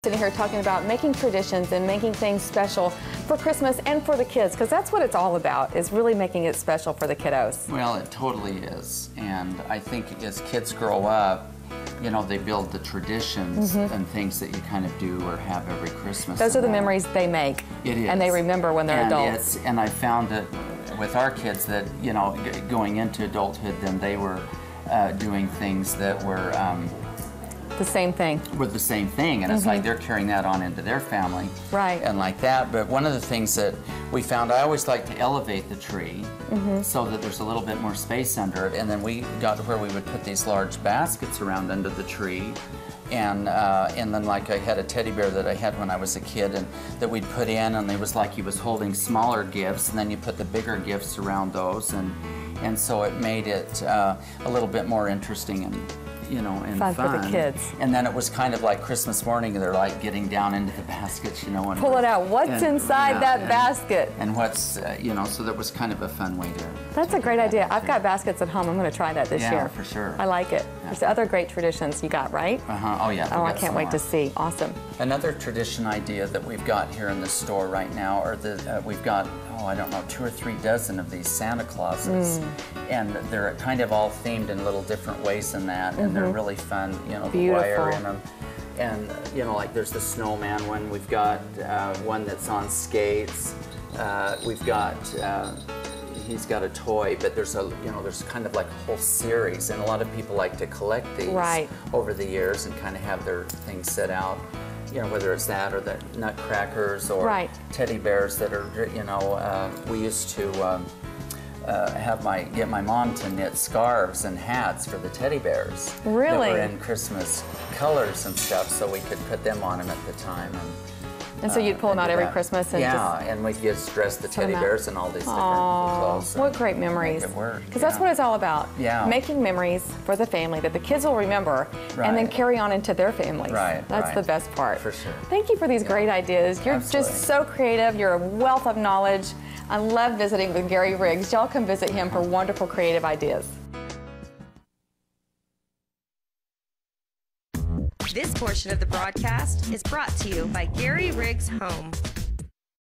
Sitting here talking about making traditions and making things special for Christmas and for the kids, because that's what it's all about, is really making it special for the kiddos. Well, it totally is. And I think as kids grow up, you know, they build the traditions and things that you kind of do or have every Christmas. Those are the memories they make. It is. And they remember when they're adults. And I found that with our kids that, you know, going into adulthood, then they were doing things that were the same thing. With the same thing, and it's like they're carrying that on into their family. Right. And like that. But one of the things that we found, I always like to elevate the tree so that there's a little bit more space under it. And then we got to where we would put these large baskets around under the tree. And then like I had a teddy bear that I had when I was a kid and that we'd put in, and it was like he was holding smaller gifts, and then you put the bigger gifts around those, and so it made it a little bit more interesting and, you know, and fun for the kids. And then it was kind of like Christmas morning, they're like getting down into the baskets, you know. And pull it out. What's inside that basket? And what's, you know, so that was kind of a fun way to. That's a great idea. I've got baskets at home. I'm going to try that this year. Yeah, for sure. I like it. Yeah. There's other great traditions you got, right? Oh, yeah. Oh, I can't wait to see. Awesome. Another tradition idea that we've got here in the store right now are we've got, I don't know, 2 or 3 dozen of these Santa Clauses. And they're kind of all themed in little different ways in that, and they're really fun, you know, the wire in them. And, you know, like there's the snowman one, we've got one that's on skates, we've got, he's got a toy, but there's there's kind of like a whole series, and a lot of people like to collect these over the years and kind of have their things set out. You know, whether it's that or the nutcrackers or teddy bears that are, you know, we used to get my mom to knit scarves and hats for the teddy bears. Really? That were in Christmas colors and stuff, so we could put them on them at the time. And so you'd pull them out every Christmas and and we'd just dress the teddy bears in all these different clothes. What great memories. Because that's what it's all about. Yeah. Making memories for the family that the kids will remember and then carry on into their families. That's the best part. For sure. Thank you for these great ideas. You're just so creative. You're a wealth of knowledge. I love visiting with Gary Riggs. Y'all come visit him for wonderful creative ideas. This portion of the broadcast is brought to you by Gary Riggs Home.